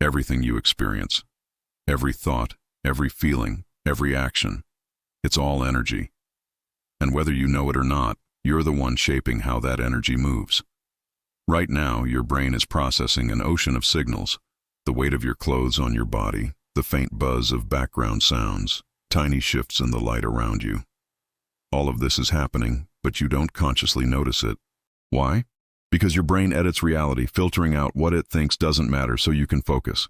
Everything you experience, every thought, every feeling, every action, it's all energy. And whether you know it or not, you're the one shaping how that energy moves. Right now, your brain is processing an ocean of signals, the weight of your clothes on your body, the faint buzz of background sounds, tiny shifts in the light around you. All of this is happening, but you don't consciously notice it. Why? Because your brain edits reality, filtering out what it thinks doesn't matter so you can focus.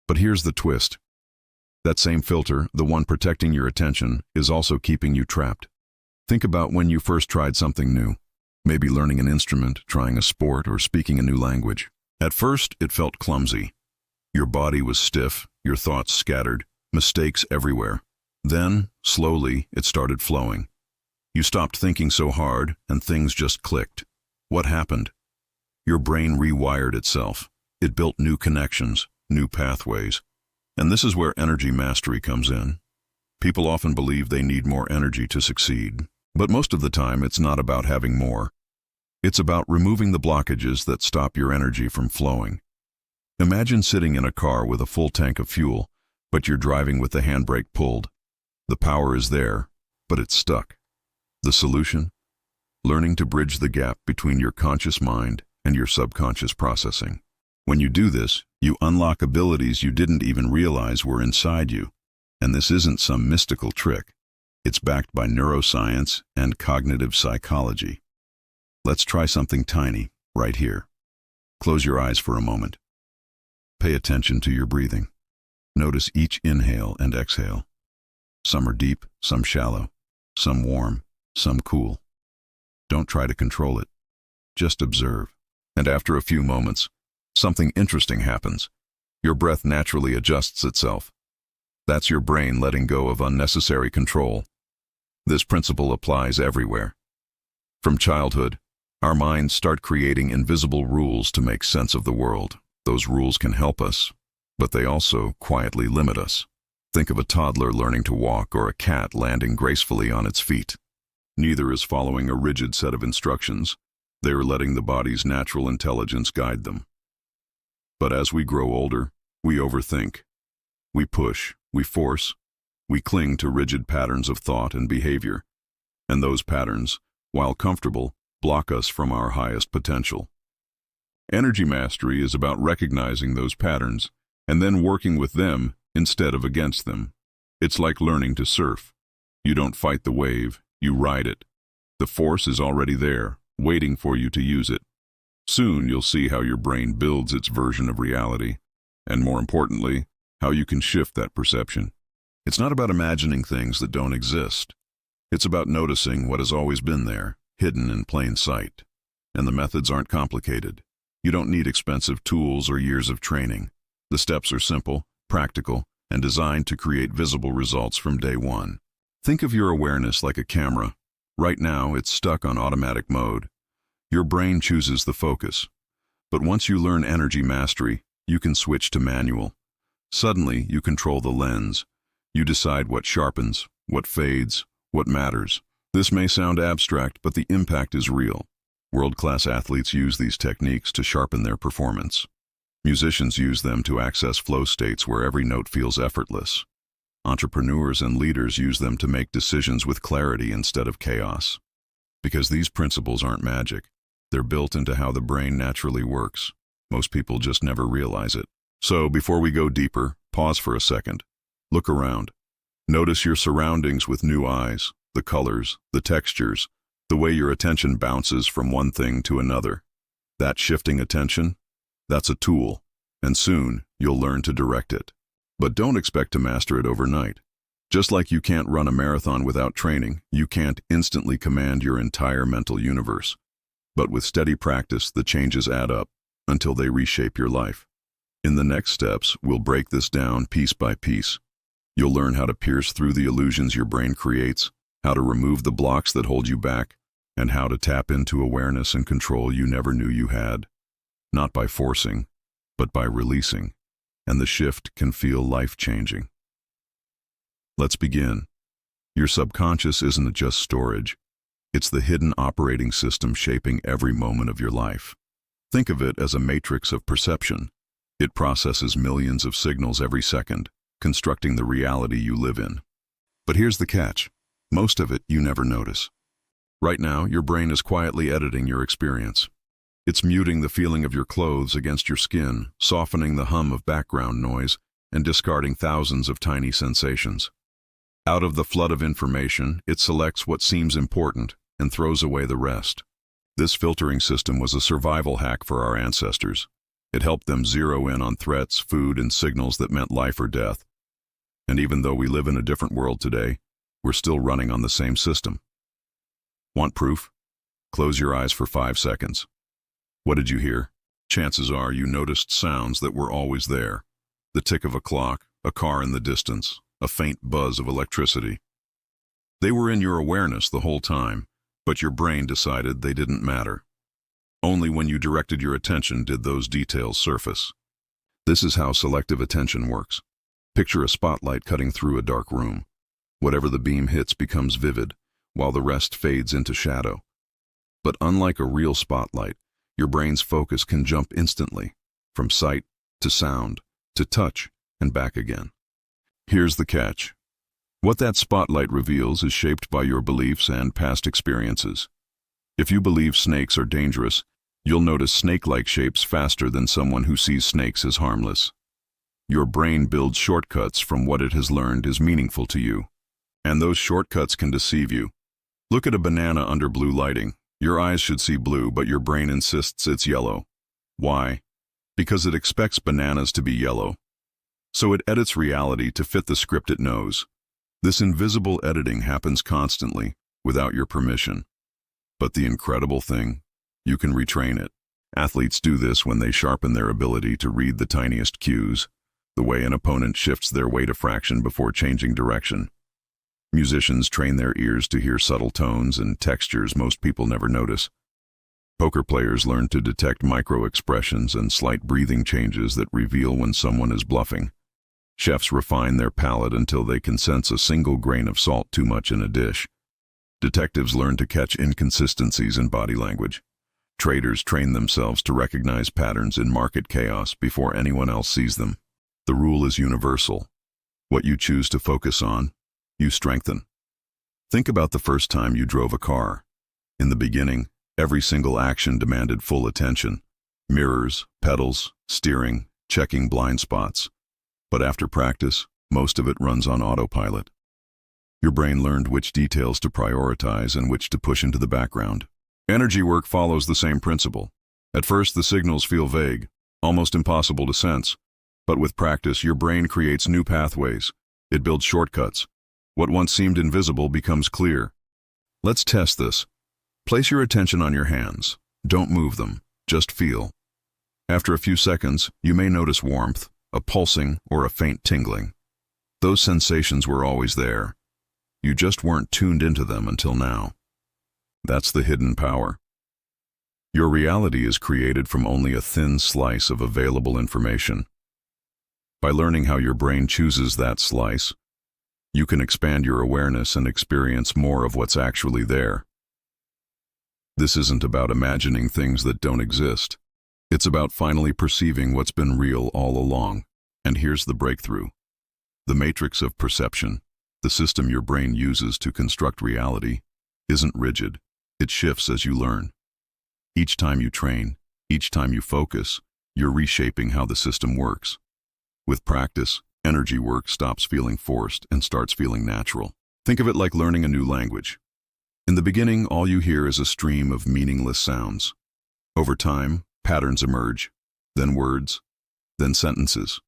But here's the twist. That same filter, the one protecting your attention, is also keeping you trapped. Think about when you first tried something new. Maybe learning an instrument, trying a sport, or speaking a new language. At first, it felt clumsy. Your body was stiff, your thoughts scattered, mistakes everywhere. Then, slowly, it started flowing. You stopped thinking so hard, and things just clicked. What happened? Your brain rewired itself. It built new connections, new pathways. And this is where energy mastery comes in. People often believe they need more energy to succeed, but most of the time it's not about having more. It's about removing the blockages that stop your energy from flowing. Imagine sitting in a car with a full tank of fuel, but you're driving with the handbrake pulled. The power is there, but it's stuck. The solution? Learning to bridge the gap between your conscious mind and your subconscious processing. When you do this, you unlock abilities you didn't even realize were inside you. And this isn't some mystical trick. It's backed by neuroscience and cognitive psychology. Let's try something tiny, right here. Close your eyes for a moment. Pay attention to your breathing. Notice each inhale and exhale. Some are deep, some shallow, some warm, some cool. Don't try to control it. Just observe. And after a few moments, something interesting happens. Your breath naturally adjusts itself. That's your brain letting go of unnecessary control. This principle applies everywhere. From childhood, our minds start creating invisible rules to make sense of the world. Those rules can help us, but they also quietly limit us. Think of a toddler learning to walk or a cat landing gracefully on its feet. Neither is following a rigid set of instructions. They are letting the body's natural intelligence guide them. But as we grow older, we overthink. We push, we force, we cling to rigid patterns of thought and behavior. And those patterns, while comfortable, block us from our highest potential. Energy mastery is about recognizing those patterns and then working with them instead of against them. It's like learning to surf. You don't fight the wave, you ride it. The force is already there, waiting for you to use it. Soon you'll see how your brain builds its version of reality, and more importantly, how you can shift that perception. It's not about imagining things that don't exist. It's about noticing what has always been there, hidden in plain sight. And the methods aren't complicated. You don't need expensive tools or years of training. The steps are simple, practical, and designed to create visible results from day one. Think of your awareness like a camera. Right now, it's stuck on automatic mode. Your brain chooses the focus. But once you learn energy mastery, you can switch to manual. Suddenly, you control the lens. You decide what sharpens, what fades, what matters. This may sound abstract, but the impact is real. World-class athletes use these techniques to sharpen their performance. Musicians use them to access flow states where every note feels effortless. Entrepreneurs and leaders use them to make decisions with clarity instead of chaos. Because these principles aren't magic. They're built into how the brain naturally works. Most people just never realize it. So, before we go deeper, pause for a second. Look around. Notice your surroundings with new eyes, the colors, the textures, the way your attention bounces from one thing to another. That shifting attention, that's a tool, and soon you'll learn to direct it. But don't expect to master it overnight. Just like you can't run a marathon without training, you can't instantly command your entire mental universe. But with steady practice, the changes add up until they reshape your life. In the next steps, we'll break this down piece by piece. You'll learn how to pierce through the illusions your brain creates, how to remove the blocks that hold you back, and how to tap into awareness and control you never knew you had. Not by forcing, but by releasing. And the shift can feel life-changing. Let's begin. Your subconscious isn't just storage. It's the hidden operating system shaping every moment of your life. Think of it as a matrix of perception. It processes millions of signals every second, constructing the reality you live in. But here's the catch. Most of it you never notice. Right now, your brain is quietly editing your experience. It's muting the feeling of your clothes against your skin, softening the hum of background noise, and discarding thousands of tiny sensations. Out of the flood of information, it selects what seems important and throws away the rest. This filtering system was a survival hack for our ancestors. It helped them zero in on threats, food, and signals that meant life or death. And even though we live in a different world today, we're still running on the same system. Want proof? Close your eyes for 5 seconds. What did you hear? Chances are you noticed sounds that were always there. The tick of a clock, a car in the distance, a faint buzz of electricity. They were in your awareness the whole time, but your brain decided they didn't matter. Only when you directed your attention did those details surface. This is how selective attention works. Picture a spotlight cutting through a dark room. Whatever the beam hits becomes vivid, while the rest fades into shadow. But unlike a real spotlight, your brain's focus can jump instantly, from sight to sound to touch and back again. Here's the catch. What that spotlight reveals is shaped by your beliefs and past experiences. If you believe snakes are dangerous, you'll notice snake-like shapes faster than someone who sees snakes as harmless. Your brain builds shortcuts from what it has learned is meaningful to you. And those shortcuts can deceive you. Look at a banana under blue lighting. Your eyes should see blue, but your brain insists it's yellow. Why? Because it expects bananas to be yellow. So it edits reality to fit the script it knows. This invisible editing happens constantly, without your permission. But the incredible thing, you can retrain it. Athletes do this when they sharpen their ability to read the tiniest cues, the way an opponent shifts their weight a fraction before changing direction. Musicians train their ears to hear subtle tones and textures most people never notice. Poker players learn to detect micro-expressions and slight breathing changes that reveal when someone is bluffing. Chefs refine their palate until they can sense a single grain of salt too much in a dish. Detectives learn to catch inconsistencies in body language. Traders train themselves to recognize patterns in market chaos before anyone else sees them. The rule is universal. What you choose to focus on, you strengthen. Think about the first time you drove a car. In the beginning, every single action demanded full attention. Mirrors, pedals, steering, checking blind spots. But after practice, most of it runs on autopilot. Your brain learned which details to prioritize and which to push into the background. Energy work follows the same principle. At first, the signals feel vague, almost impossible to sense. But with practice, your brain creates new pathways. It builds shortcuts. What once seemed invisible becomes clear. Let's test this. Place your attention on your hands. Don't move them, just feel. After a few seconds, you may notice warmth, a pulsing, or a faint tingling. Those sensations were always there. You just weren't tuned into them until now. That's the hidden power. Your reality is created from only a thin slice of available information. By learning how your brain chooses that slice, you can expand your awareness and experience more of what's actually there. This isn't about imagining things that don't exist. It's about finally perceiving what's been real all along. And here's the breakthrough. The matrix of perception, the system your brain uses to construct reality, isn't rigid. It shifts as you learn. Each time you train, each time you focus, you're reshaping how the system works. With practice, energy work stops feeling forced and starts feeling natural. Think of it like learning a new language. In the beginning, all you hear is a stream of meaningless sounds. Over time, patterns emerge, then words, then sentences.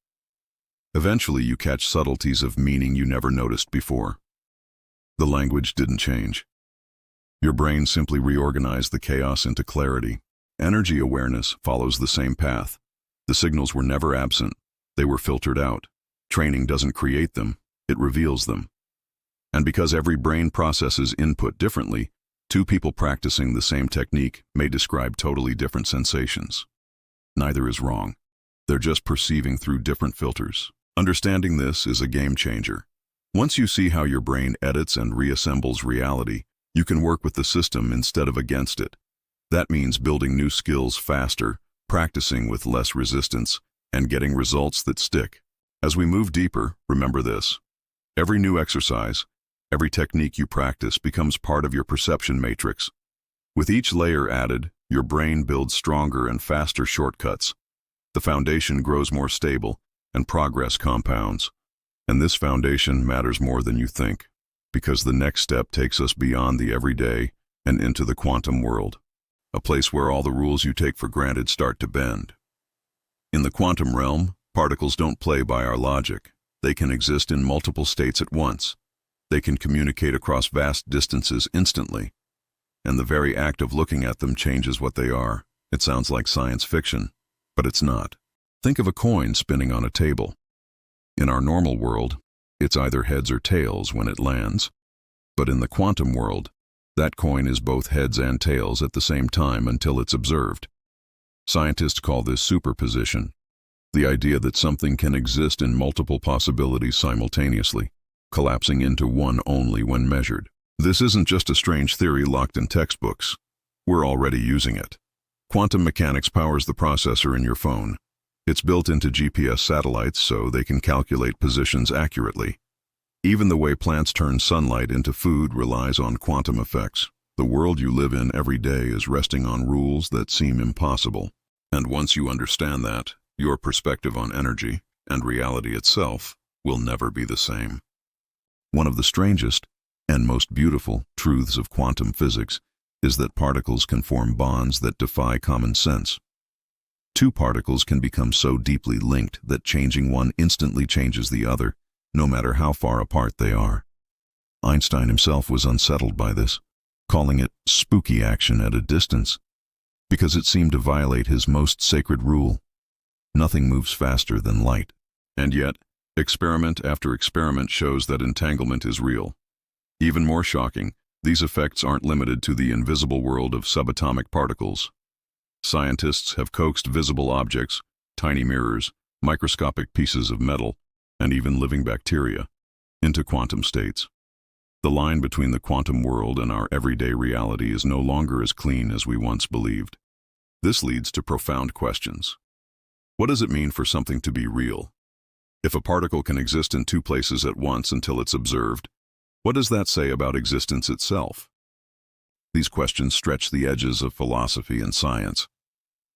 Eventually, you catch subtleties of meaning you never noticed before. The language didn't change. Your brain simply reorganized the chaos into clarity. Energy awareness follows the same path. The signals were never absent. They were filtered out. Training doesn't create them, it reveals them. And because every brain processes input differently, two people practicing the same technique may describe totally different sensations. Neither is wrong. They're just perceiving through different filters. Understanding this is a game changer. Once you see how your brain edits and reassembles reality, you can work with the system instead of against it. That means building new skills faster, practicing with less resistance, and getting results that stick. As we move deeper, remember this. Every new exercise, every technique you practice becomes part of your perception matrix. With each layer added, your brain builds stronger and faster shortcuts. The foundation grows more stable, and progress compounds. And this foundation matters more than you think, because the next step takes us beyond the everyday and into the quantum world, a place where all the rules you take for granted start to bend. In the quantum realm, particles don't play by our logic. They can exist in multiple states at once. They can communicate across vast distances instantly. And the very act of looking at them changes what they are. It sounds like science fiction, but it's not. Think of a coin spinning on a table. In our normal world, it's either heads or tails when it lands. But in the quantum world, that coin is both heads and tails at the same time until it's observed. Scientists call this superposition, the idea that something can exist in multiple possibilities simultaneously, collapsing into one only when measured. This isn't just a strange theory locked in textbooks. We're already using it. Quantum mechanics powers the processor in your phone. It's built into GPS satellites so they can calculate positions accurately. Even the way plants turn sunlight into food relies on quantum effects. The world you live in every day is resting on rules that seem impossible. And once you understand that, your perspective on energy and reality itself will never be the same. One of the strangest and most beautiful truths of quantum physics is that particles can form bonds that defy common sense. Two particles can become so deeply linked that changing one instantly changes the other, no matter how far apart they are. Einstein himself was unsettled by this, calling it spooky action at a distance, because it seemed to violate his most sacred rule. Nothing moves faster than light. And yet, experiment after experiment shows that entanglement is real. Even more shocking, these effects aren't limited to the invisible world of subatomic particles. Scientists have coaxed visible objects, tiny mirrors, microscopic pieces of metal, and even living bacteria, into quantum states. The line between the quantum world and our everyday reality is no longer as clean as we once believed. This leads to profound questions. What does it mean for something to be real? If a particle can exist in two places at once until it's observed, what does that say about existence itself? These questions stretch the edges of philosophy and science.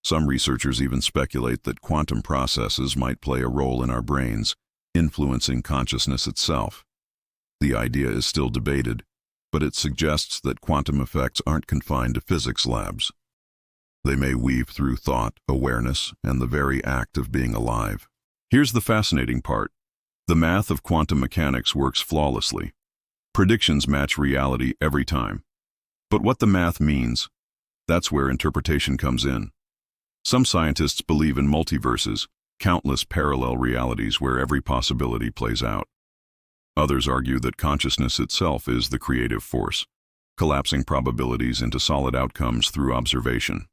Some researchers even speculate that quantum processes might play a role in our brains, influencing consciousness itself. The idea is still debated, but it suggests that quantum effects aren't confined to physics labs. They may weave through thought, awareness, and the very act of being alive. Here's the fascinating part. The math of quantum mechanics works flawlessly. Predictions match reality every time. But what the math means, that's where interpretation comes in. Some scientists believe in multiverses, countless parallel realities where every possibility plays out. Others argue that consciousness itself is the creative force, collapsing probabilities into solid outcomes through observation.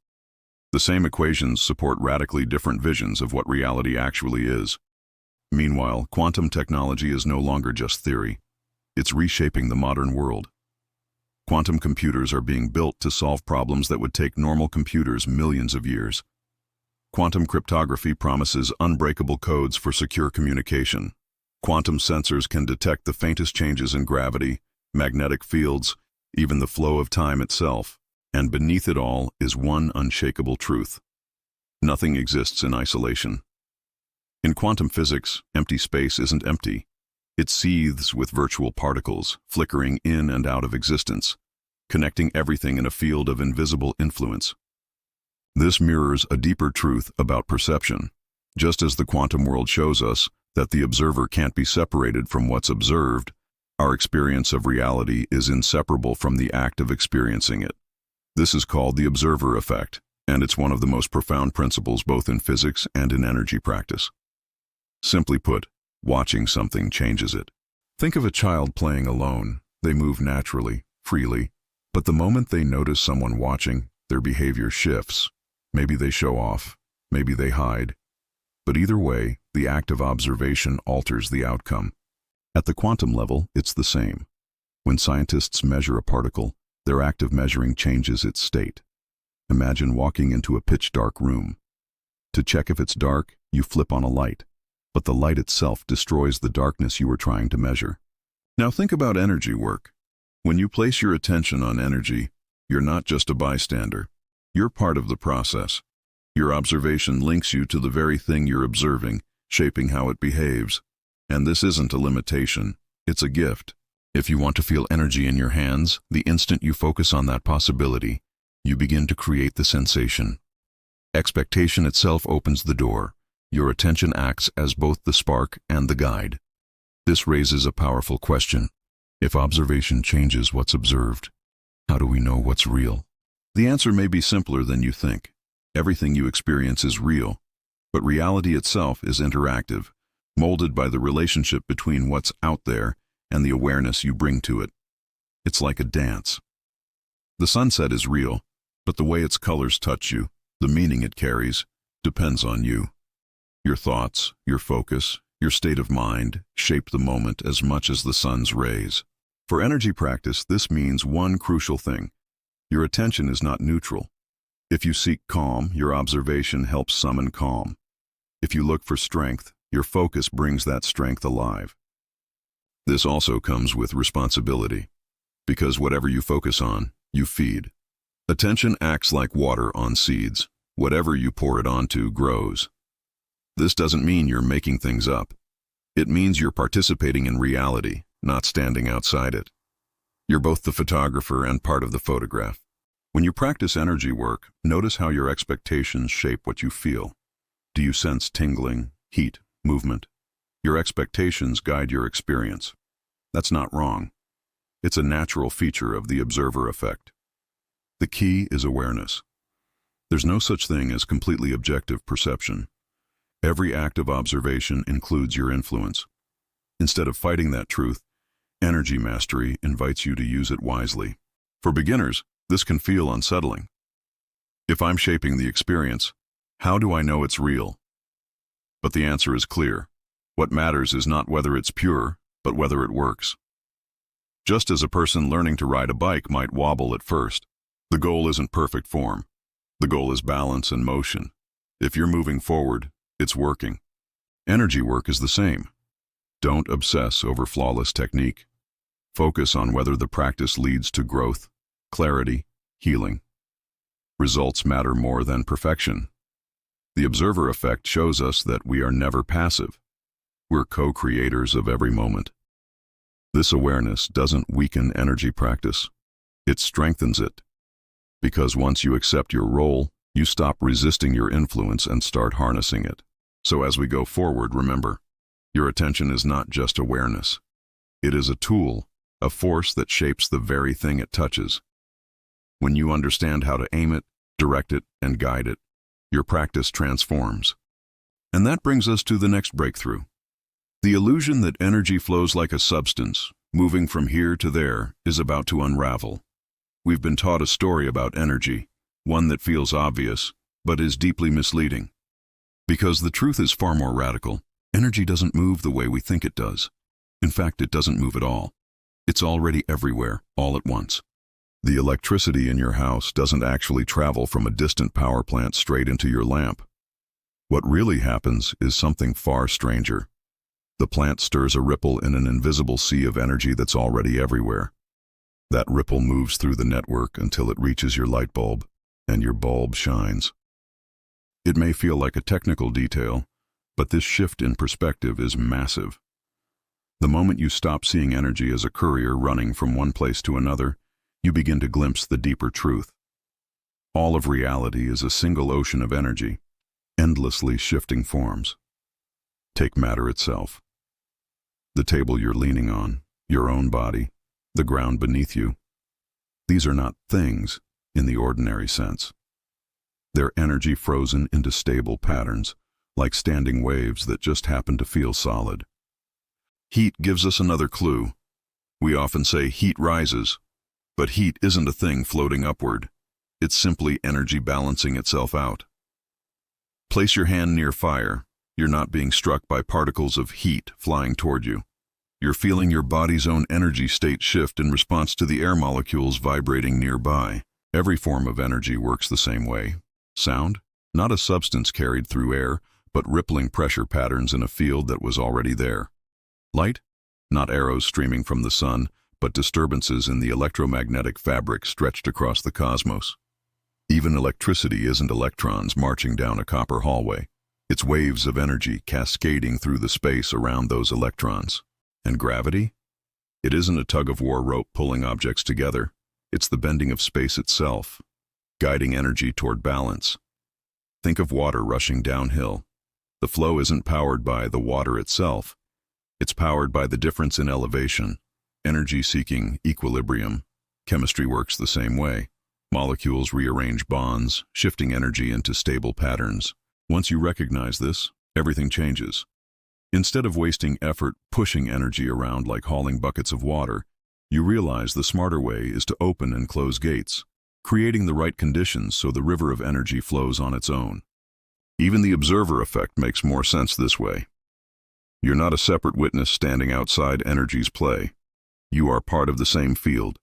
The same equations support radically different visions of what reality actually is. Meanwhile, quantum technology is no longer just theory. It's reshaping the modern world. Quantum computers are being built to solve problems that would take normal computers millions of years. Quantum cryptography promises unbreakable codes for secure communication. Quantum sensors can detect the faintest changes in gravity, magnetic fields, even the flow of time itself. And beneath it all is one unshakable truth. Nothing exists in isolation. In quantum physics, empty space isn't empty. It seethes with virtual particles, flickering in and out of existence, connecting everything in a field of invisible influence. This mirrors a deeper truth about perception. Just as the quantum world shows us that the observer can't be separated from what's observed, our experience of reality is inseparable from the act of experiencing it. This is called the observer effect, and it's one of the most profound principles both in physics and in energy practice. Simply put, watching something changes it. Think of a child playing alone. They move naturally, freely, but the moment they notice someone watching, their behavior shifts. Maybe they show off, maybe they hide. But either way, the act of observation alters the outcome. At the quantum level, it's the same. When scientists measure a particle, their act of measuring changes its state. Imagine walking into a pitch-dark room. To check if it's dark, you flip on a light, but the light itself destroys the darkness you were trying to measure. Now think about energy work. When you place your attention on energy, you're not just a bystander. You're part of the process. Your observation links you to the very thing you're observing, shaping how it behaves. And this isn't a limitation, it's a gift. If you want to feel energy in your hands, the instant you focus on that possibility, you begin to create the sensation. Expectation itself opens the door. Your attention acts as both the spark and the guide. This raises a powerful question. If observation changes what's observed, how do we know what's real? The answer may be simpler than you think. Everything you experience is real, but reality itself is interactive, molded by the relationship between what's out there and the awareness you bring to it. It's like a dance. The sunset is real, but the way its colors touch you, the meaning it carries, depends on you. Your thoughts, your focus, your state of mind shape the moment as much as the sun's rays. For energy practice, this means one crucial thing. Your attention is not neutral. If you seek calm, your observation helps summon calm. If you look for strength, your focus brings that strength alive. This also comes with responsibility, because whatever you focus on, you feed. Attention acts like water on seeds. Whatever you pour it onto grows. This doesn't mean you're making things up. It means you're participating in reality, not standing outside it. You're both the photographer and part of the photograph. When you practice energy work, notice how your expectations shape what you feel. Do you sense tingling, heat, movement? Your expectations guide your experience. That's not wrong. It's a natural feature of the observer effect. The key is awareness. There's no such thing as completely objective perception. Every act of observation includes your influence. Instead of fighting that truth, energy mastery invites you to use it wisely. For beginners, this can feel unsettling. If I'm shaping the experience, how do I know it's real? But the answer is clear. What matters is not whether it's pure, but whether it works. Just as a person learning to ride a bike might wobble at first, the goal isn't perfect form. The goal is balance and motion. If you're moving forward, it's working. Energy work is the same. Don't obsess over flawless technique. Focus on whether the practice leads to growth, clarity, healing. Results matter more than perfection. The observer effect shows us that we are never passive. We're co-creators of every moment. This awareness doesn't weaken energy practice. It strengthens it. Because once you accept your role, you stop resisting your influence and start harnessing it. So as we go forward, remember, your attention is not just awareness. It is a tool, a force that shapes the very thing it touches. When you understand how to aim it, direct it, and guide it, your practice transforms. And that brings us to the next breakthrough. The illusion that energy flows like a substance, moving from here to there, is about to unravel. We've been taught a story about energy, one that feels obvious, but is deeply misleading. Because the truth is far more radical. Energy doesn't move the way we think it does. In fact, it doesn't move at all. It's already everywhere, all at once. The electricity in your house doesn't actually travel from a distant power plant straight into your lamp. What really happens is something far stranger. The plant stirs a ripple in an invisible sea of energy that's already everywhere. That ripple moves through the network until it reaches your light bulb, and your bulb shines. It may feel like a technical detail, but this shift in perspective is massive. The moment you stop seeing energy as a courier running from one place to another, you begin to glimpse the deeper truth. All of reality is a single ocean of energy, endlessly shifting forms. Take matter itself. The table you're leaning on, your own body, the ground beneath you. These are not things in the ordinary sense. They're energy frozen into stable patterns, like standing waves that just happen to feel solid. Heat gives us another clue. We often say heat rises, but heat isn't a thing floating upward. It's simply energy balancing itself out. Place your hand near fire. You're not being struck by particles of heat flying toward you. You're feeling your body's own energy state shift in response to the air molecules vibrating nearby. Every form of energy works the same way. Sound? Not a substance carried through air, but rippling pressure patterns in a field that was already there. Light? Not arrows streaming from the sun, but disturbances in the electromagnetic fabric stretched across the cosmos. Even electricity isn't electrons marching down a copper hallway. It's waves of energy cascading through the space around those electrons. And gravity? It isn't a tug-of-war rope pulling objects together. It's the bending of space itself, guiding energy toward balance. Think of water rushing downhill. The flow isn't powered by the water itself. It's powered by the difference in elevation, energy seeking equilibrium. Chemistry works the same way. Molecules rearrange bonds, shifting energy into stable patterns. Once you recognize this, everything changes. Instead of wasting effort pushing energy around like hauling buckets of water, you realize the smarter way is to open and close gates, creating the right conditions so the river of energy flows on its own. Even the observer effect makes more sense this way. You're not a separate witness standing outside energy's play. You are part of the same field.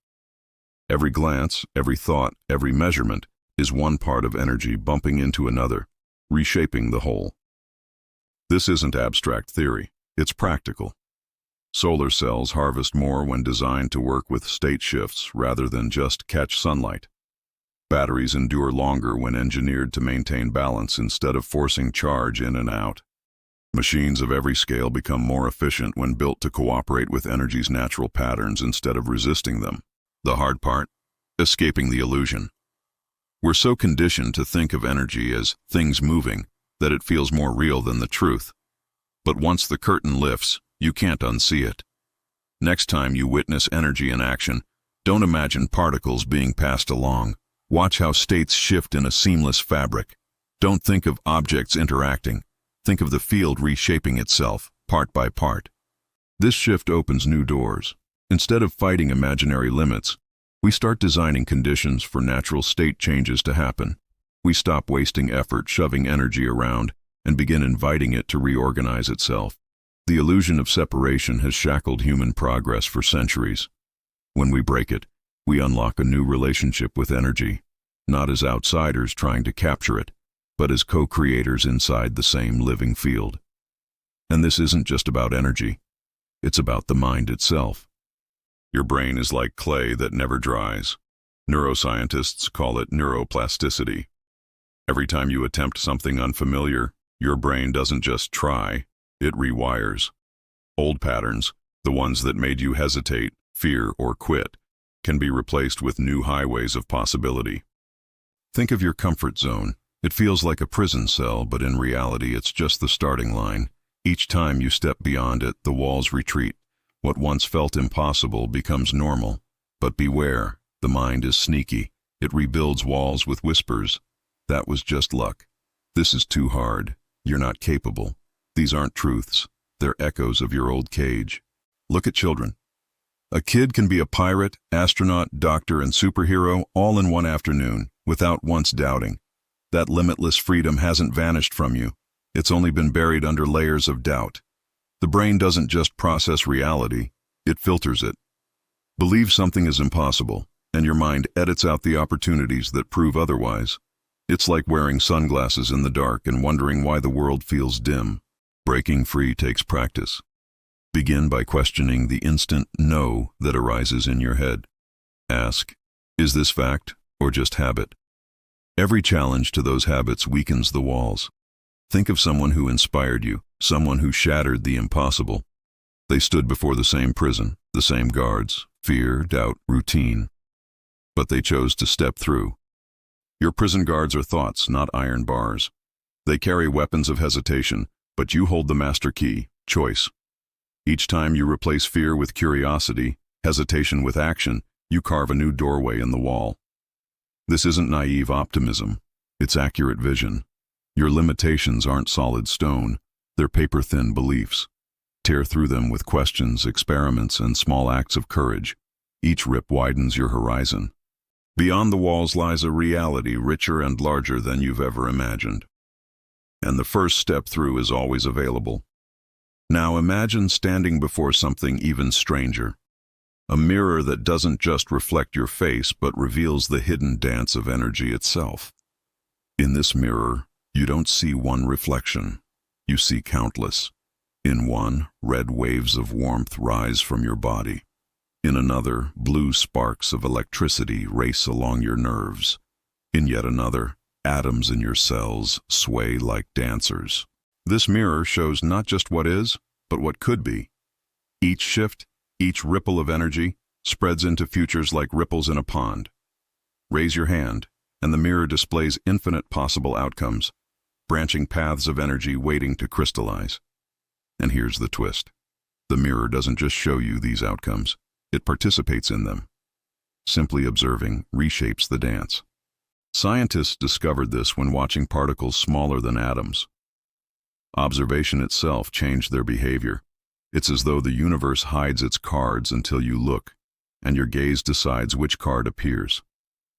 Every glance, every thought, every measurement is one part of energy bumping into another, reshaping the whole. This isn't abstract theory, it's practical. Solar cells harvest more when designed to work with state shifts rather than just catch sunlight. Batteries endure longer when engineered to maintain balance instead of forcing charge in and out. Machines of every scale become more efficient when built to cooperate with energy's natural patterns instead of resisting them. The hard part? Escaping the illusion. We're so conditioned to think of energy as things moving that it feels more real than the truth. But once the curtain lifts, you can't unsee it. Next time you witness energy in action, don't imagine particles being passed along. Watch how states shift in a seamless fabric. Don't think of objects interacting. Think of the field reshaping itself, part by part. This shift opens new doors. Instead of fighting imaginary limits, we start designing conditions for natural state changes to happen. We stop wasting effort shoving energy around and begin inviting it to reorganize itself. The illusion of separation has shackled human progress for centuries. When we break it, we unlock a new relationship with energy, not as outsiders trying to capture it, but as co-creators inside the same living field. And this isn't just about energy. It's about the mind itself. Your brain is like clay that never dries. Neuroscientists call it neuroplasticity. Every time you attempt something unfamiliar, your brain doesn't just try, it rewires. Old patterns, the ones that made you hesitate, fear, or quit, can be replaced with new highways of possibility. Think of your comfort zone. It feels like a prison cell, but in reality it's just the starting line. Each time you step beyond it, the walls retreat. What once felt impossible becomes normal. But beware, the mind is sneaky. It rebuilds walls with whispers. That was just luck. This is too hard. You're not capable. These aren't truths. They're echoes of your old cage. Look at children. A kid can be a pirate, astronaut, doctor, and superhero all in one afternoon, without once doubting. That limitless freedom hasn't vanished from you. It's only been buried under layers of doubt. The brain doesn't just process reality, it filters it. Believe something is impossible, and your mind edits out the opportunities that prove otherwise. It's like wearing sunglasses in the dark and wondering why the world feels dim. Breaking free takes practice. Begin by questioning the instant no that arises in your head. Ask, is this fact or just habit? Every challenge to those habits weakens the walls. Think of someone who inspired you, someone who shattered the impossible. They stood before the same prison, the same guards, fear, doubt, routine. But they chose to step through. Your prison guards are thoughts, not iron bars. They carry weapons of hesitation, but you hold the master key, choice. Each time you replace fear with curiosity, hesitation with action, you carve a new doorway in the wall. This isn't naive optimism, it's accurate vision. Your limitations aren't solid stone, they're paper-thin beliefs. Tear through them with questions, experiments, and small acts of courage. Each rip widens your horizon. Beyond the walls lies a reality richer and larger than you've ever imagined. And the first step through is always available. Now imagine standing before something even stranger. A mirror that doesn't just reflect your face but reveals the hidden dance of energy itself. In this mirror, you don't see one reflection. you see countless. In one, red waves of warmth rise from your body. In another, blue sparks of electricity race along your nerves. In yet another, atoms in your cells sway like dancers. This mirror shows not just what is, but what could be. Each shift, each ripple of energy, spreads into futures like ripples in a pond. Raise your hand, and the mirror displays infinite possible outcomes, branching paths of energy waiting to crystallize. And here's the twist. The mirror doesn't just show you these outcomes, it participates in them. Simply observing reshapes the dance. Scientists discovered this when watching particles smaller than atoms. Observation itself changed their behavior. It's as though the universe hides its cards until you look, and your gaze decides which card appears.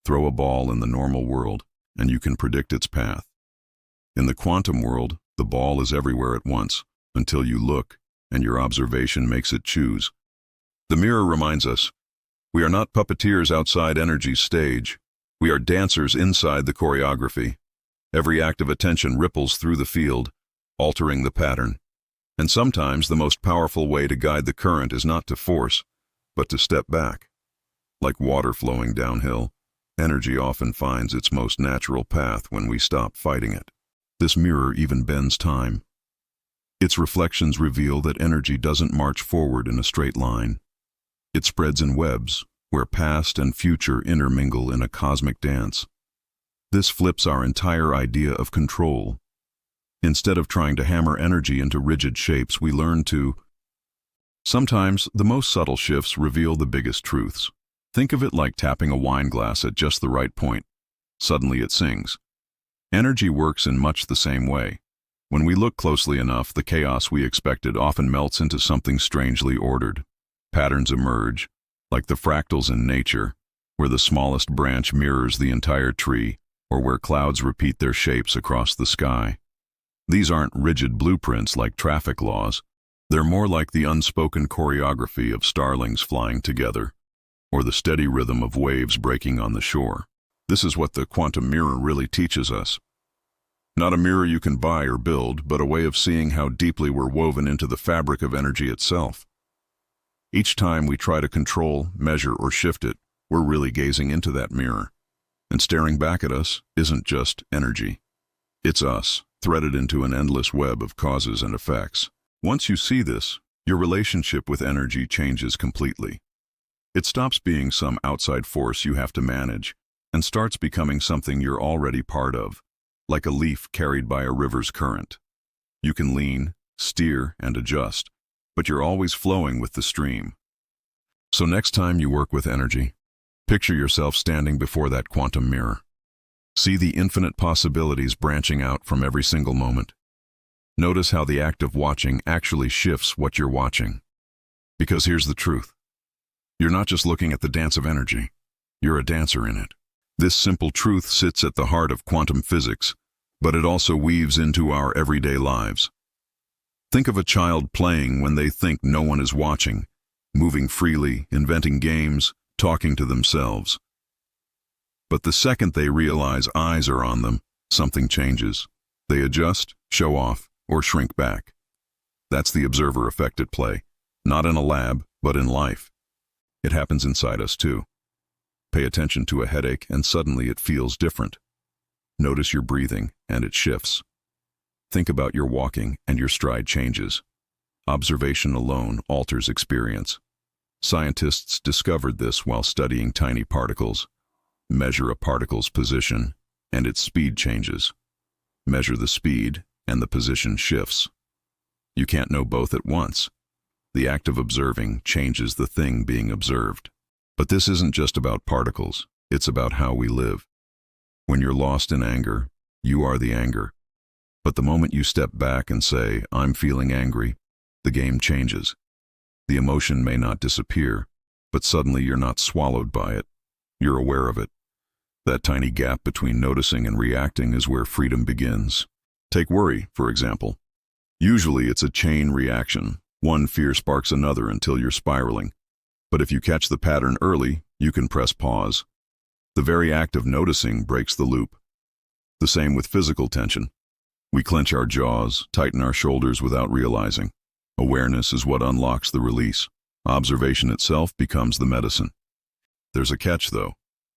Throw a ball in the normal world, and you can predict its path. In the quantum world, the ball is everywhere at once, until you look, and your observation makes it choose. The mirror reminds us, we are not puppeteers outside energy's stage. We are dancers inside the choreography. Every act of attention ripples through the field, altering the pattern. And sometimes the most powerful way to guide the current is not to force, but to step back. Like water flowing downhill, energy often finds its most natural path when we stop fighting it. This mirror even bends time. Its reflections reveal that energy doesn't march forward in a straight line. It spreads in webs, where past and future intermingle in a cosmic dance. This flips our entire idea of control. Instead of trying to hammer energy into rigid shapes, we learn to. Sometimes, the most subtle shifts reveal the biggest truths. Think of it like tapping a wine glass at just the right point. Suddenly it sings. Energy works in much the same way. When we look closely enough, the chaos we expected often melts into something strangely ordered. Patterns emerge, like the fractals in nature, where the smallest branch mirrors the entire tree, or where clouds repeat their shapes across the sky. These aren't rigid blueprints like traffic laws. They're more like the unspoken choreography of starlings flying together, or the steady rhythm of waves breaking on the shore. This is what the quantum mirror really teaches us. Not a mirror you can buy or build, but a way of seeing how deeply we're woven into the fabric of energy itself. Each time we try to control, measure, or shift it, we're really gazing into that mirror. And staring back at us isn't just energy. It's us, threaded into an endless web of causes and effects. Once you see this, your relationship with energy changes completely. It stops being some outside force you have to manage, and starts becoming something you're already part of, like a leaf carried by a river's current. You can lean, steer, and adjust, but you're always flowing with the stream. So next time you work with energy, picture yourself standing before that quantum mirror. See the infinite possibilities branching out from every single moment. Notice how the act of watching actually shifts what you're watching. Because here's the truth. You're not just looking at the dance of energy. You're a dancer in it. This simple truth sits at the heart of quantum physics, but it also weaves into our everyday lives. Think of a child playing when they think no one is watching, moving freely, inventing games, talking to themselves. But the second they realize eyes are on them, something changes. They adjust, show off, or shrink back. That's the observer effect at play, not in a lab, but in life. It happens inside us too. Pay attention to a headache and suddenly it feels different. Notice your breathing and it shifts. Think about your walking and your stride changes. Observation alone alters experience. Scientists discovered this while studying tiny particles. Measure a particle's position and its speed changes. Measure the speed and the position shifts. You can't know both at once. The act of observing changes the thing being observed. But this isn't just about particles, it's about how we live. When you're lost in anger, you are the anger. But the moment you step back and say, I'm feeling angry, the game changes. The emotion may not disappear, but suddenly you're not swallowed by it. You're aware of it. That tiny gap between noticing and reacting is where freedom begins. Take worry, for example. Usually it's a chain reaction. One fear sparks another until you're spiraling. But if you catch the pattern early, you can press pause. The very act of noticing breaks the loop. The same with physical tension. We clench our jaws, tighten our shoulders without realizing. Awareness is what unlocks the release. Observation itself becomes the medicine. There's a catch, though.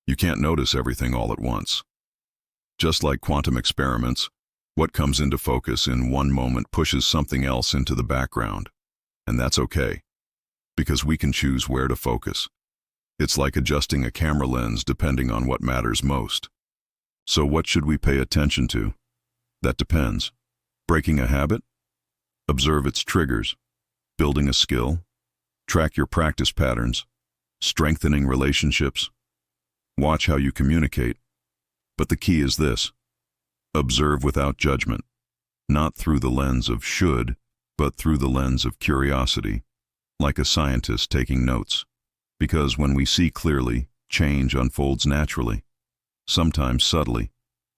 You can't notice everything all at once. Just like quantum experiments, what comes into focus in one moment pushes something else into the background. And that's okay, because we can choose where to focus. It's like adjusting a camera lens depending on what matters most. So what should we pay attention to? That depends. Breaking a habit? Observe its triggers. Building a skill? Track your practice patterns. Strengthening relationships? Watch how you communicate. But the key is this: observe without judgment, not through the lens of should, but through the lens of curiosity, like a scientist taking notes. Because when we see clearly, change unfolds naturally, sometimes subtly,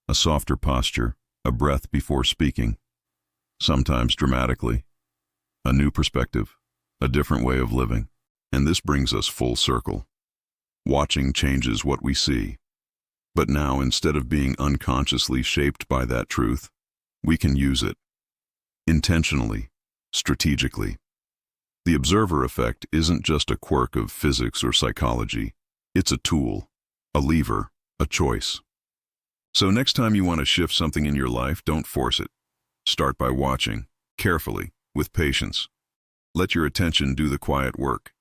a softer posture, a breath before speaking, sometimes dramatically, a new perspective, a different way of living. And this brings us full circle. Watching changes what we see. But now, instead of being unconsciously shaped by that truth, we can use it. Intentionally, strategically. The observer effect isn't just a quirk of physics or psychology. It's a tool, a lever, a choice. So next time you want to shift something in your life, don't force it. Start by watching, carefully, with patience. Let your attention do the quiet work.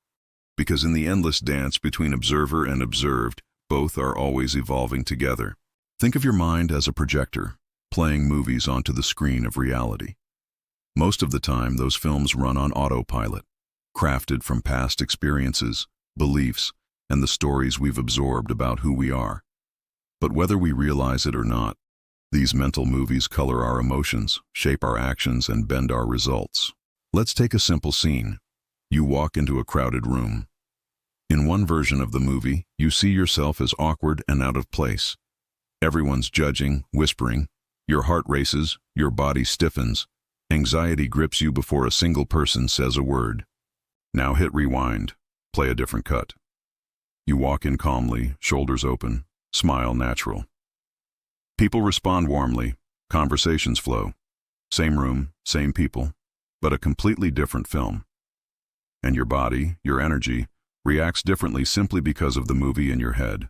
Because in the endless dance between observer and observed, both are always evolving together. Think of your mind as a projector, playing movies onto the screen of reality. Most of the time, those films run on autopilot, crafted from past experiences, beliefs, and the stories we've absorbed about who we are. But whether we realize it or not, these mental movies color our emotions, shape our actions, and bend our results. Let's take a simple scene. You walk into a crowded room. In one version of the movie, you see yourself as awkward and out of place. Everyone's judging, whispering. Your heart races, your body stiffens. Anxiety grips you before a single person says a word. Now hit rewind. Play a different cut. You walk in calmly, shoulders open, smile natural. People respond warmly, conversations flow. Same room, same people, but a completely different film. And your body, your energy, reacts differently simply because of the movie in your head.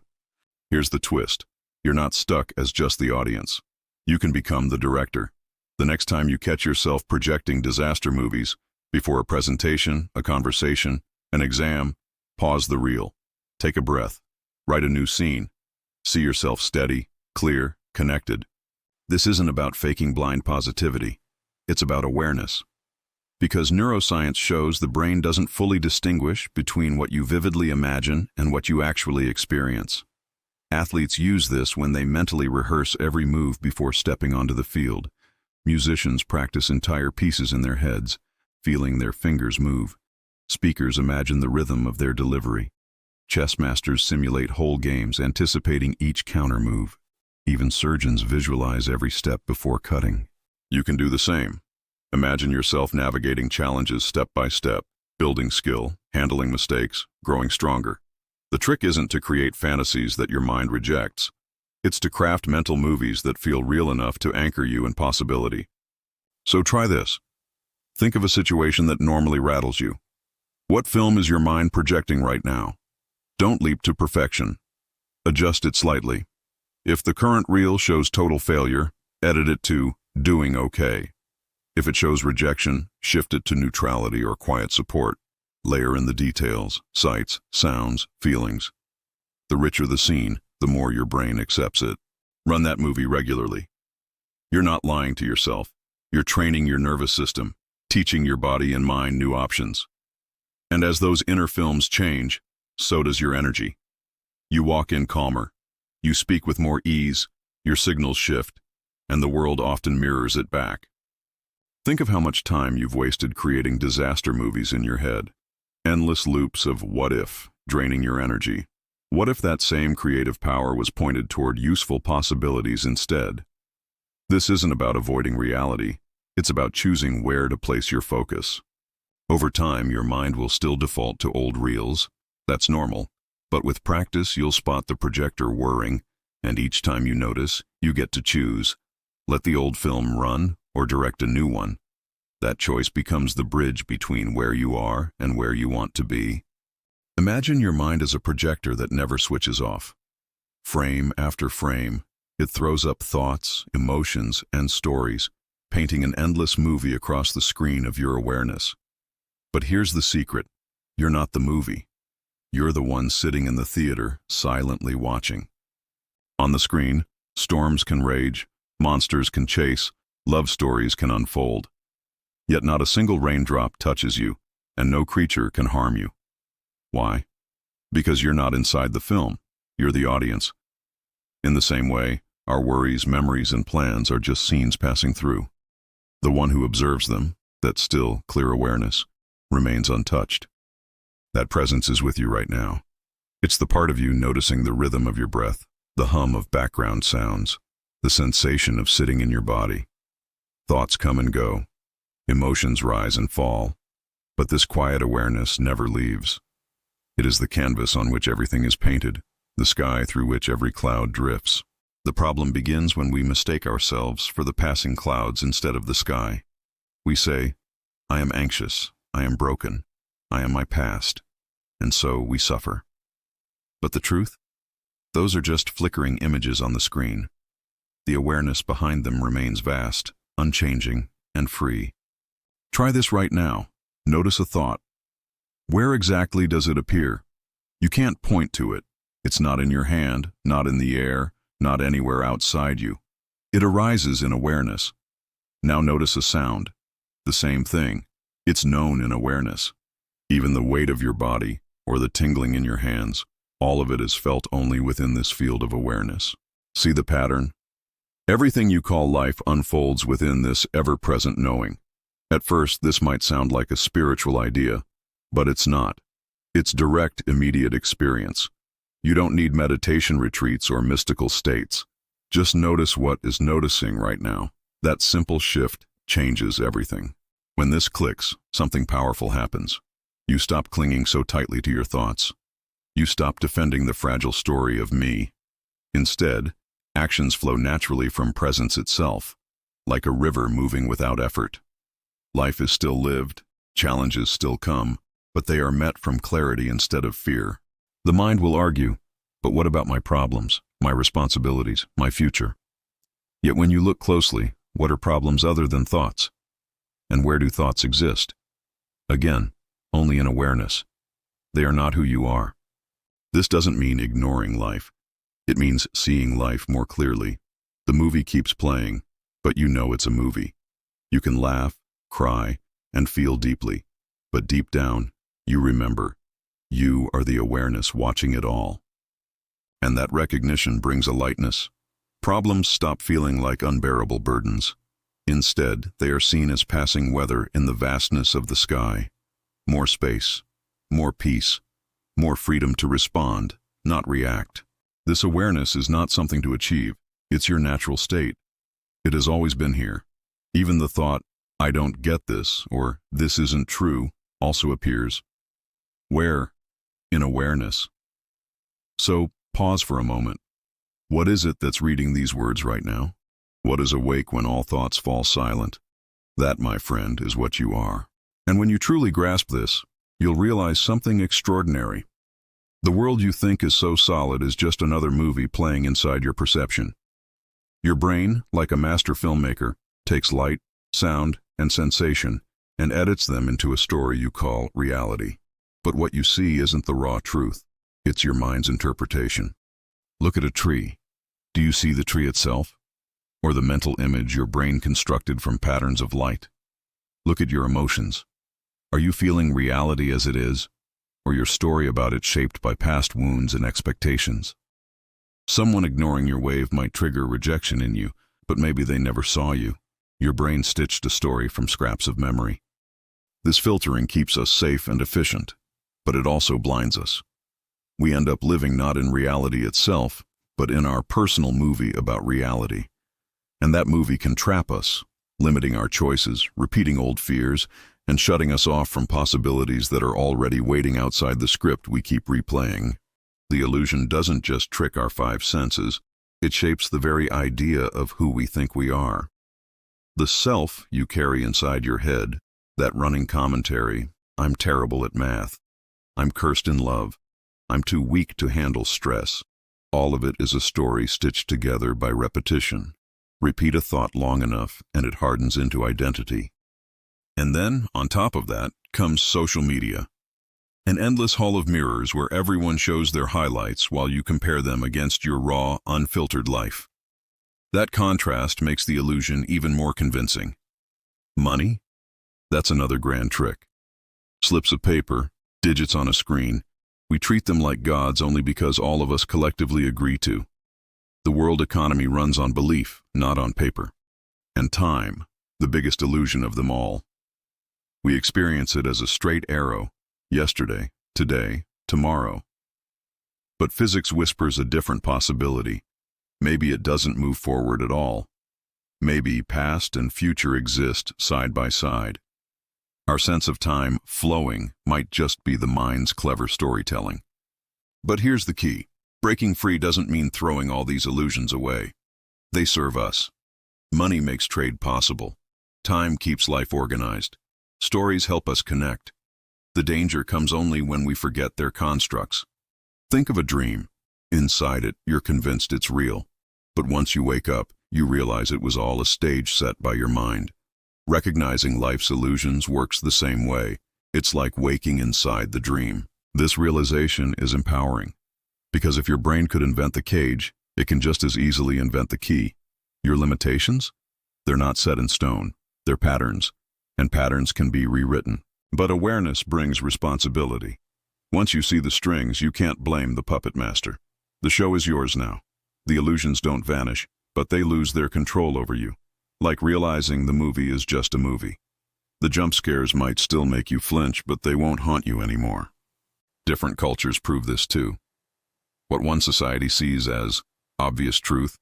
Here's the twist. You're not stuck as just the audience. You can become the director. The next time you catch yourself projecting disaster movies, before a presentation, a conversation, an exam, pause the reel. Take a breath. Write a new scene. See yourself steady, clear, connected. This isn't about faking blind positivity. It's about awareness. Because neuroscience shows the brain doesn't fully distinguish between what you vividly imagine and what you actually experience. Athletes use this when they mentally rehearse every move before stepping onto the field. Musicians practice entire pieces in their heads, feeling their fingers move. Speakers imagine the rhythm of their delivery. Chess masters simulate whole games, anticipating each counter move. Even surgeons visualize every step before cutting. You can do the same. Imagine yourself navigating challenges step by step, building skill, handling mistakes, growing stronger. The trick isn't to create fantasies that your mind rejects. It's to craft mental movies that feel real enough to anchor you in possibility. So try this. Think of a situation that normally rattles you. What film is your mind projecting right now? Don't leap to perfection. Adjust it slightly. If the current reel shows total failure, edit it to doing okay. If it shows rejection, shift it to neutrality or quiet support. Layer in the details, sights, sounds, feelings. The richer the scene, the more your brain accepts it. Run that movie regularly. You're not lying to yourself. You're training your nervous system, teaching your body and mind new options. And as those inner films change, so does your energy. You walk in calmer. You speak with more ease, your signals shift, and the world often mirrors it back. Think of how much time you've wasted creating disaster movies in your head. Endless loops of what if, draining your energy. What if that same creative power was pointed toward useful possibilities instead? This isn't about avoiding reality. It's about choosing where to place your focus. Over time, your mind will still default to old reels. That's normal. But with practice, you'll spot the projector whirring, and each time you notice, you get to choose. Let the old film run or direct a new one. That choice becomes the bridge between where you are and where you want to be. Imagine your mind as a projector that never switches off. Frame after frame, it throws up thoughts, emotions, and stories, painting an endless movie across the screen of your awareness. But here's the secret. You're not the movie. You're the one sitting in the theater, silently watching. On the screen, storms can rage, monsters can chase, love stories can unfold. Yet not a single raindrop touches you, and no creature can harm you. Why? Because you're not inside the film. You're the audience. In the same way, our worries, memories, and plans are just scenes passing through. The one who observes them, that still, clear awareness, remains untouched. That presence is with you right now. It's the part of you noticing the rhythm of your breath, the hum of background sounds, the sensation of sitting in your body. Thoughts come and go. Emotions rise and fall. But this quiet awareness never leaves. It is the canvas on which everything is painted, the sky through which every cloud drifts. The problem begins when we mistake ourselves for the passing clouds instead of the sky. We say, I am anxious, I am broken, I am my past, and so we suffer. But the truth? Those are just flickering images on the screen. The awareness behind them remains vast, unchanging, and free. Try this right now. Notice a thought. Where exactly does it appear? You can't point to it. It's not in your hand, not in the air, not anywhere outside you. It arises in awareness. Now notice a sound. The same thing. It's known in awareness. Even the weight of your body, or the tingling in your hands, all of it is felt only within this field of awareness. See the pattern? Everything you call life unfolds within this ever-present knowing. At first, this might sound like a spiritual idea, but it's not. It's direct, immediate experience. You don't need meditation retreats or mystical states. Just notice what is noticing right now. That simple shift changes everything. When this clicks, something powerful happens. You stop clinging so tightly to your thoughts. You stop defending the fragile story of me. Instead, actions flow naturally from presence itself, like a river moving without effort. Life is still lived, challenges still come, but they are met from clarity instead of fear. The mind will argue, but what about my problems, my responsibilities, my future? Yet when you look closely, what are problems other than thoughts? And where do thoughts exist? Again, only in awareness. They are not who you are. This doesn't mean ignoring life. It means seeing life more clearly. The movie keeps playing, but you know it's a movie. You can laugh, cry, and feel deeply, but deep down, you remember. You are the awareness watching it all. And that recognition brings a lightness. Problems stop feeling like unbearable burdens. Instead, they are seen as passing weather in the vastness of the sky. More space, more peace, more freedom to respond, not react. This awareness is not something to achieve. It's your natural state. It has always been here. Even the thought, I don't get this, or this isn't true, also appears. Where? In awareness. So, pause for a moment. What is it that's reading these words right now? What is awake when all thoughts fall silent? That, my friend, is what you are. And when you truly grasp this, you'll realize something extraordinary. The world you think is so solid is just another movie playing inside your perception. Your brain, like a master filmmaker, takes light, sound, and sensation and edits them into a story you call reality. But what you see isn't the raw truth. It's your mind's interpretation. Look at a tree. Do you see the tree itself? Or the mental image your brain constructed from patterns of light? Look at your emotions. Are you feeling reality as it is, or your story about it shaped by past wounds and expectations? Someone ignoring your wave might trigger rejection in you, but maybe they never saw you. Your brain stitched a story from scraps of memory. This filtering keeps us safe and efficient, but it also blinds us. We end up living not in reality itself, but in our personal movie about reality. And that movie can trap us, limiting our choices, repeating old fears, and shutting us off from possibilities that are already waiting outside the script we keep replaying. The illusion doesn't just trick our five senses, it shapes the very idea of who we think we are. The self you carry inside your head, that running commentary, I'm terrible at math, I'm cursed in love, I'm too weak to handle stress. All of it is a story stitched together by repetition. Repeat a thought long enough and it hardens into identity. And then, on top of that, comes social media. An endless hall of mirrors where everyone shows their highlights while you compare them against your raw, unfiltered life. That contrast makes the illusion even more convincing. Money? That's another grand trick. Slips of paper, digits on a screen, we treat them like gods only because all of us collectively agree to. The world economy runs on belief, not on paper. And time, the biggest illusion of them all. We experience it as a straight arrow, yesterday, today, tomorrow. But physics whispers a different possibility. Maybe it doesn't move forward at all. Maybe past and future exist side by side. Our sense of time flowing might just be the mind's clever storytelling. But here's the key. Breaking free doesn't mean throwing all these illusions away. They serve us. Money makes trade possible. Time keeps life organized. Stories help us connect. The danger comes only when we forget their constructs. Think of a dream. Inside it, you're convinced it's real. But once you wake up, you realize it was all a stage set by your mind. Recognizing life's illusions works the same way. It's like waking inside the dream. This realization is empowering. Because if your brain could invent the cage, it can just as easily invent the key. Your limitations? They're not set in stone. They're patterns. And patterns can be rewritten. But awareness brings responsibility. Once you see the strings, you can't blame the puppet master. The show is yours now. The illusions don't vanish, but they lose their control over you. Like realizing the movie is just a movie. The jump scares might still make you flinch, but they won't haunt you anymore. Different cultures prove this too. What one society sees as obvious truth,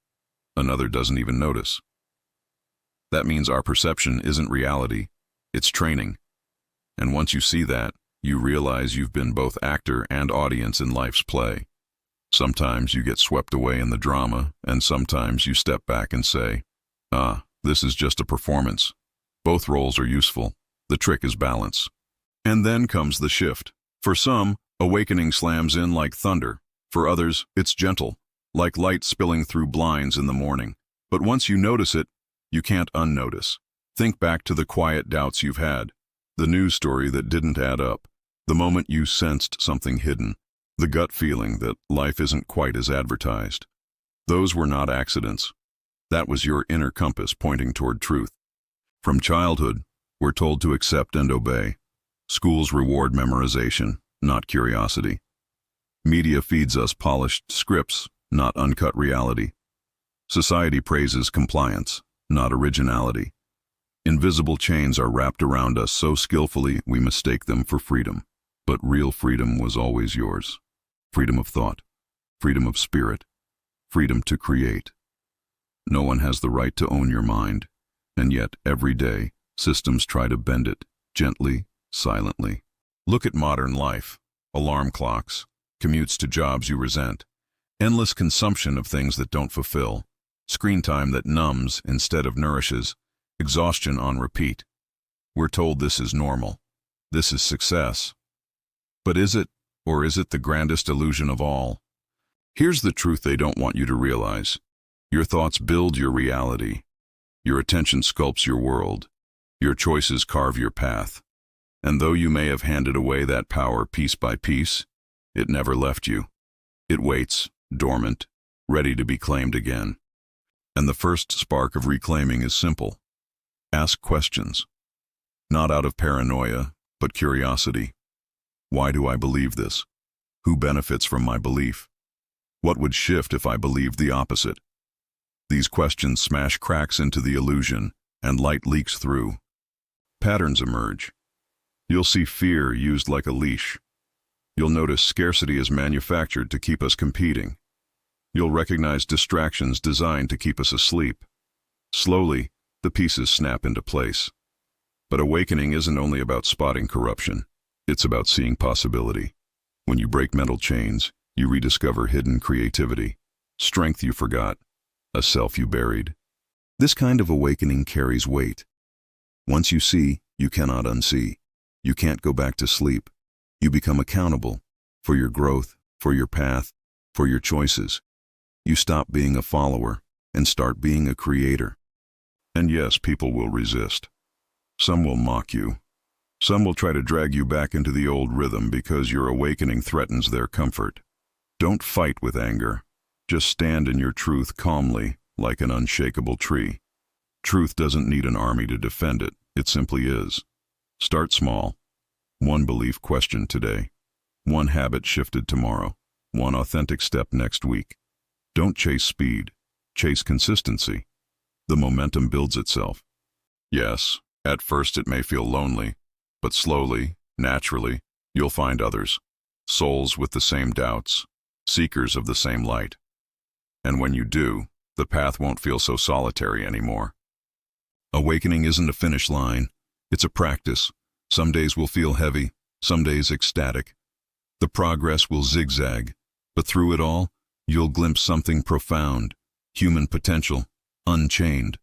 another doesn't even notice. That means our perception isn't reality, it's training. And once you see that, you realize you've been both actor and audience in life's play. Sometimes you get swept away in the drama, and sometimes you step back and say, this is just a performance. Both roles are useful. The trick is balance. And then comes the shift. For some, awakening slams in like thunder. For others, it's gentle, like light spilling through blinds in the morning. But once you notice it, you can't unnotice. Think back to the quiet doubts you've had, the news story that didn't add up, the moment you sensed something hidden, the gut feeling that life isn't quite as advertised. Those were not accidents. That was your inner compass pointing toward truth. From childhood, we're told to accept and obey. Schools reward memorization, not curiosity. Media feeds us polished scripts, not uncut reality. Society praises compliance, not originality. Invisible chains are wrapped around us so skillfully we mistake them for freedom. But real freedom was always yours. Freedom of thought, freedom of spirit, freedom to create. No one has the right to own your mind, and yet every day systems try to bend it, gently, silently. Look at modern life. Alarm clocks, commutes to jobs you resent, endless consumption of things that don't fulfill, screen time that numbs instead of nourishes, exhaustion on repeat. We're told this is normal. This is success. But is it, or is it the grandest illusion of all? Here's the truth they don't want you to realize. Your thoughts build your reality. Your attention sculpts your world. Your choices carve your path. And though you may have handed away that power piece by piece, it never left you. It waits, dormant, ready to be claimed again. And the first spark of reclaiming is simple. Ask questions. Not out of paranoia, but curiosity. Why do I believe this? Who benefits from my belief? What would shift if I believed the opposite? These questions smash cracks into the illusion, and light leaks through. Patterns emerge. You'll see fear used like a leash. You'll notice scarcity is manufactured to keep us competing. You'll recognize distractions designed to keep us asleep. Slowly, the pieces snap into place. But awakening isn't only about spotting corruption. It's about seeing possibility. When you break mental chains, you rediscover hidden creativity, strength you forgot, a self you buried. This kind of awakening carries weight. Once you see, you cannot unsee. You can't go back to sleep. You become accountable for your growth, for your path, for your choices. You stop being a follower and start being a creator. And yes, people will resist. Some will mock you. Some will try to drag you back into the old rhythm because your awakening threatens their comfort. Don't fight with anger. Just stand in your truth calmly, like an unshakable tree. Truth doesn't need an army to defend it. It simply is. Start small. One belief questioned today. One habit shifted tomorrow. One authentic step next week. Don't chase speed. Chase consistency. The momentum builds itself. Yes, at first it may feel lonely, but slowly, naturally, you'll find others. Souls with the same doubts. Seekers of the same light. And when you do, the path won't feel so solitary anymore. Awakening isn't a finish line. It's a practice. Some days will feel heavy, some days ecstatic. The progress will zigzag, but through it all, you'll glimpse something profound, human potential, unchained.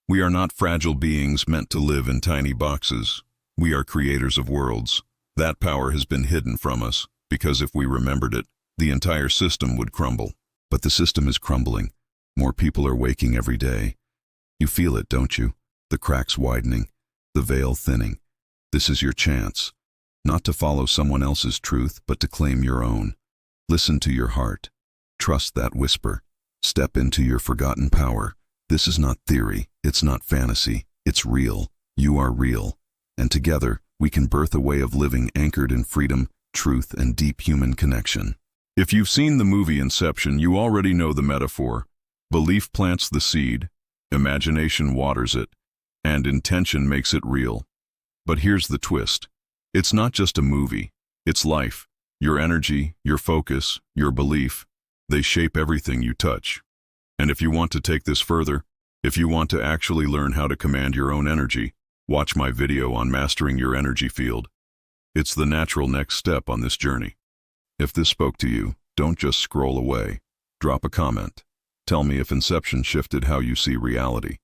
We are not fragile beings meant to live in tiny boxes. We are creators of worlds. That power has been hidden from us, because if we remembered it, the entire system would crumble. But the system is crumbling. More people are waking every day. You feel it, don't you? The cracks widening, the veil thinning. This is your chance. Not to follow someone else's truth, but to claim your own. Listen to your heart. Trust that whisper. Step into your forgotten power. This is not theory. It's not fantasy. It's real. You are real. And together, we can birth a way of living anchored in freedom, truth, and deep human connection. If you've seen the movie Inception, you already know the metaphor. Belief plants the seed, imagination waters it, and intention makes it real. But here's the twist. It's not just a movie. It's life. Your energy, your focus, your belief, they shape everything you touch. And if you want to take this further, if you want to actually learn how to command your own energy, watch my video on mastering your energy field. It's the natural next step on this journey. If this spoke to you, don't just scroll away. Drop a comment. Tell me if Inception shifted how you see reality.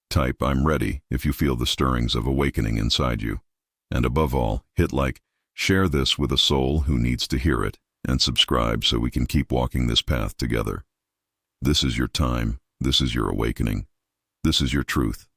Type "I'm ready" if you feel the stirrings of awakening inside you. And above all, hit like, share this with a soul who needs to hear it, and subscribe so we can keep walking this path together. This is your time. This is your awakening. This is your truth.